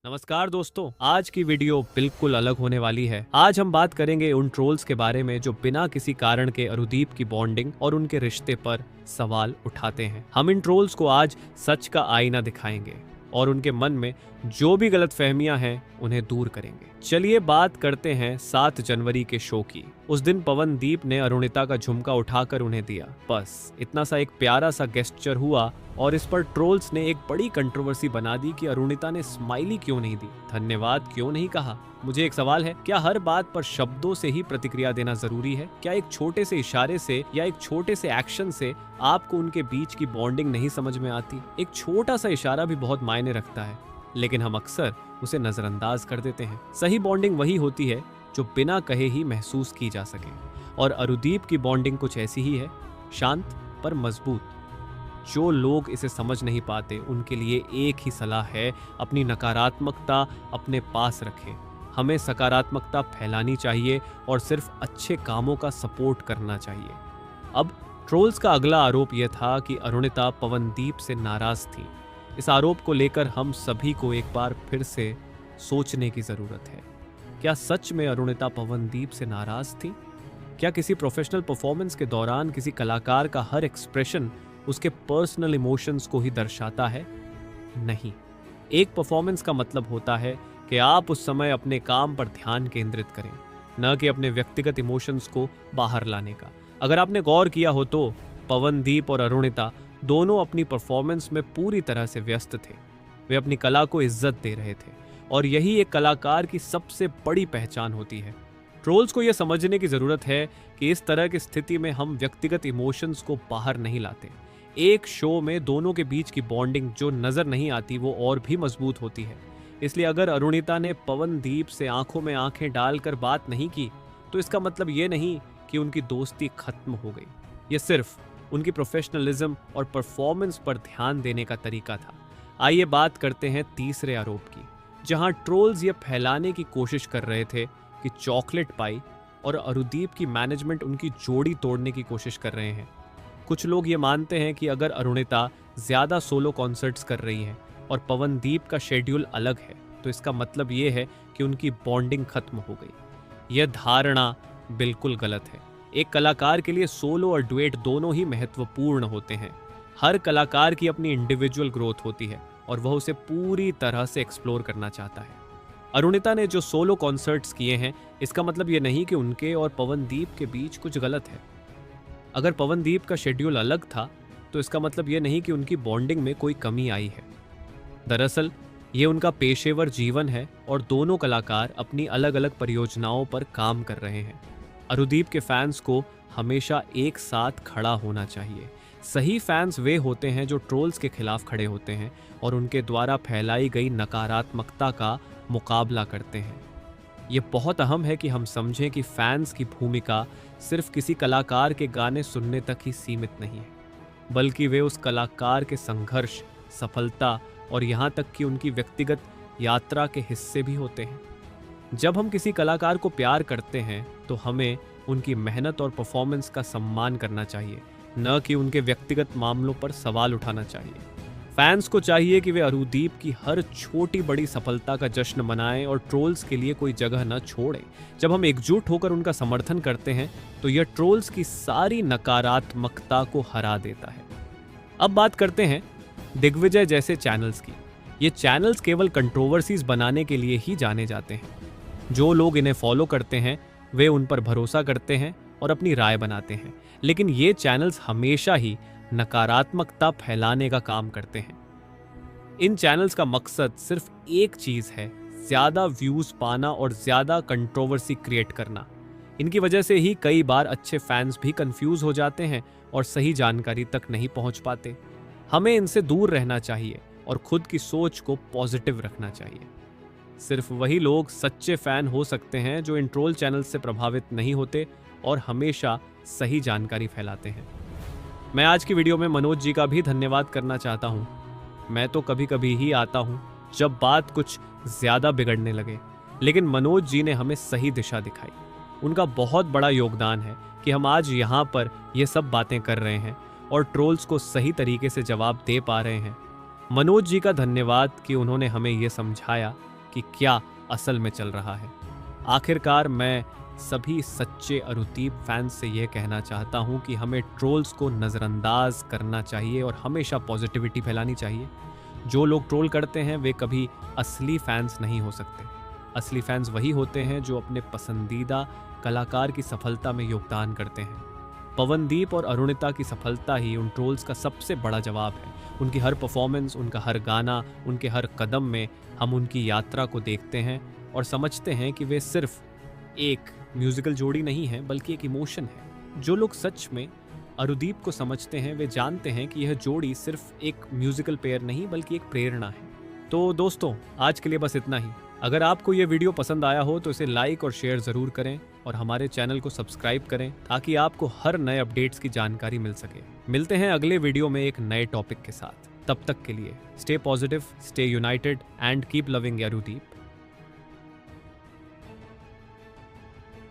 नमस्कार दोस्तों, आज की वीडियो बिल्कुल अलग होने वाली है। आज हम बात करेंगे उन ट्रोल्स के बारे में जो बिना किसी कारण के अरुदीप की बॉन्डिंग और उनके रिश्ते पर सवाल उठाते हैं। हम इन ट्रोल्स को आज सच का आईना दिखाएंगे और उनके मन में जो भी गलतफहमियां हैं उन्हें दूर करेंगे। चलिए बात करते हैं 7 जनवरी के शो की। उस दिन पवनदीप ने अरुणिता का झुमका उठाकर उन्हें दिया। बस इतना सा एक प्यारा सा गेस्चर हुआ और इस पर ट्रोल्स ने एक बड़ी कंट्रोवर्सी बना दी कि अरुणिता ने स्माइली क्यों नहीं दी, धन्यवाद क्यों नहीं कहा। मुझे एक सवाल है, क्या हर बात पर शब्दों से ही प्रतिक्रिया देना जरूरी है? क्या एक छोटे से इशारे से या एक छोटे से एक्शन से आपको उनके बीच की बॉन्डिंग नहीं समझ में आती? एक छोटा सा इशारा भी बहुत मायने रखता है, लेकिन हम अक्सर उसे नजरअंदाज कर देते हैं। सही बॉन्डिंग वही होती है जो बिना कहे ही महसूस की जा सके, और अरुदीप की बॉन्डिंग कुछ ऐसी ही है, शांत पर मजबूत। जो लोग इसे समझ नहीं पाते उनके लिए एक ही सलाह है, अपनी नकारात्मकता अपने पास रखें। हमें सकारात्मकता फैलानी चाहिए और सिर्फ अच्छे कामों का सपोर्ट करना चाहिए। अब ट्रोल्स का अगला आरोप यह था कि अरुणिता पवनदीप से नाराज थी। इस आरोप को लेकर हम सभी को एक बार फिर से सोचने की जरूरत है। क्या सच में अरुणिता पवनदीप से नाराज थी? क्या किसी प्रोफेशनल परफॉर्मेंस के दौरान किसी कलाकार का हर एक्सप्रेशन उसके पर्सनल इमोशंस को ही दर्शाता है? नहीं। एक परफॉर्मेंस का मतलब होता है कि आप उस समय अपने काम पर ध्यान केंद्रित करें, न कि अपने व्यक्तिगत इमोशंस को बाहर लाने का। अगर आपने गौर किया हो तो पवनदीप और अरुणिता दोनों अपनी परफॉर्मेंस में पूरी तरह से व्यस्त थे। वे अपनी कला को इज्जत दे रहे थे और यही एक कलाकार की सबसे बड़ी पहचान होती है। ट्रोल्स को यह समझने की जरूरत है कि इस तरह की स्थिति में हम व्यक्तिगत इमोशंस को बाहर नहीं लाते। एक शो में दोनों के बीच की बॉन्डिंग जो नजर नहीं आती वो और भी मजबूत होती है। इसलिए अगर अरुणिता ने पवनदीप से आंखों में आंखें डालकर बात नहीं की तो इसका मतलब ये नहीं कि उनकी दोस्ती खत्म हो गई। ये सिर्फ उनकी प्रोफेशनलिज्म और परफॉर्मेंस पर ध्यान देने का तरीका था। आइए बात करते हैं तीसरे आरोप की, जहां ट्रोल्स ये फैलाने की कोशिश कर रहे थे कि चॉकलेट पाई और अरुदीप की मैनेजमेंट उनकी जोड़ी तोड़ने की कोशिश कर रहे हैं। कुछ लोग ये मानते हैं कि अगर अरुणिता ज्यादा सोलो कॉन्सर्ट्स कर रही है और पवनदीप का शेड्यूल अलग है तो इसका मतलब ये है कि उनकी बॉन्डिंग खत्म हो गई। यह धारणा बिल्कुल गलत है। एक कलाकार के लिए सोलो और डुएट दोनों ही महत्वपूर्ण होते हैं। हर कलाकार की अपनी इंडिविजुअल ग्रोथ होती है और वह उसे पूरी तरह से एक्सप्लोर करना चाहता है। अरुणिता ने जो सोलो कॉन्सर्ट्स किए हैं इसका मतलब ये नहीं कि उनके और पवनदीप के बीच कुछ गलत है। अगर पवनदीप का शेड्यूल अलग था तो इसका मतलब यह नहीं कि उनकी बॉन्डिंग में कोई कमी आई है। दरअसल ये उनका पेशेवर जीवन है और दोनों कलाकार अपनी अलग अलग परियोजनाओं पर काम कर रहे हैं। अरुदीप के फैंस को हमेशा एक साथ खड़ा होना चाहिए। सही फैंस वे होते हैं जो ट्रोल्स के खिलाफ खड़े होते हैं और उनके द्वारा फैलाई गई नकारात्मकता का मुकाबला करते हैं। ये बहुत अहम है कि हम समझें कि फैंस की भूमिका सिर्फ किसी कलाकार के गाने सुनने तक ही सीमित नहीं है, बल्कि वे उस कलाकार के संघर्ष, सफलता और यहाँ तक कि उनकी व्यक्तिगत यात्रा के हिस्से भी होते हैं। जब हम किसी कलाकार को प्यार करते हैं तो हमें उनकी मेहनत और परफॉर्मेंस का सम्मान करना चाहिए, न कि उनके व्यक्तिगत मामलों पर सवाल उठाना चाहिए। फैंस को चाहिए कि वे अरुदीप की हर छोटी बड़ी सफलता का जश्न मनाएं और ट्रोल्स के लिए कोई जगह न छोड़ें। जब हम एकजुट होकर उनका समर्थन करते हैं तो यह ट्रोल्स की सारी नकारात्मकता को हरा देता है। अब बात करते हैं दिग्विजय जैसे चैनल्स की। ये चैनल्स केवल कंट्रोवर्सीज बनाने के लिए ही जाने जाते हैं। जो लोग इन्हें फॉलो करते हैं वे उन पर भरोसा करते हैं और अपनी राय बनाते हैं, लेकिन ये चैनल्स हमेशा ही नकारात्मकता फैलाने का काम करते हैं। इन चैनल्स का मकसद सिर्फ एक चीज है, ज्यादा व्यूज पाना और ज्यादा कंट्रोवर्सी क्रिएट करना। इनकी वजह से ही कई बार अच्छे फैंस भी कंफ्यूज हो जाते हैं और सही जानकारी तक नहीं पहुंच पाते। हमें इनसे दूर रहना चाहिए और खुद की सोच को पॉजिटिव रखना चाहिए। सिर्फ वही लोग सच्चे फैन हो सकते हैं जो इन ट्रोल चैनल्स से प्रभावित नहीं होते और हमेशा सही जानकारी फैलाते हैं। मैं आज की वीडियो में मनोज जी का भी धन्यवाद करना चाहता हूँ। मैं तो कभी कभी ही आता हूँ जब बात कुछ ज्यादा बिगड़ने लगे, लेकिन मनोज जी ने हमें सही दिशा दिखाई। उनका बहुत बड़ा योगदान है कि हम आज यहाँ पर ये सब बातें कर रहे हैं और ट्रोल्स को सही तरीके से जवाब दे पा रहे हैं। मनोज जी का धन्यवाद कि उन्होंने हमें ये समझाया कि क्या असल में चल रहा है। आखिरकार मैं सभी सच्चे अरुदीप फैंस से यह कहना चाहता हूं कि हमें ट्रोल्स को नज़रअंदाज करना चाहिए और हमेशा पॉजिटिविटी फैलानी चाहिए। जो लोग ट्रोल करते हैं वे कभी असली फैंस नहीं हो सकते। असली फैंस वही होते हैं जो अपने पसंदीदा कलाकार की सफलता में योगदान करते हैं। पवनदीप और अरुणिता की सफलता ही उन ट्रोल्स का सबसे बड़ा जवाब है। उनकी हर परफॉर्मेंस, उनका हर गाना, उनके हर कदम में हम उनकी यात्रा को देखते हैं और समझते हैं कि वे सिर्फ एक म्यूजिकल जोड़ी नहीं है बल्कि एक इमोशन है। जो लोग सच में अरुदीप को समझते हैं वे जानते हैं कि यह जोड़ी सिर्फ एक म्यूजिकल पेयर नहीं बल्कि एक प्रेरणा है। तो दोस्तों, आज के लिए बस इतना ही। अगर आपको ये वीडियो पसंद आया हो तो इसे लाइक और शेयर ज़रूर करें और हमारे चैनल को सब्सक्राइब करें ताकि आपको हर नए अपडेट्स की जानकारी मिल सके। मिलते हैं अगले वीडियो में एक नए टॉपिक के साथ। तब तक के लिए stay positive, stay united and keep loving अरुदीप।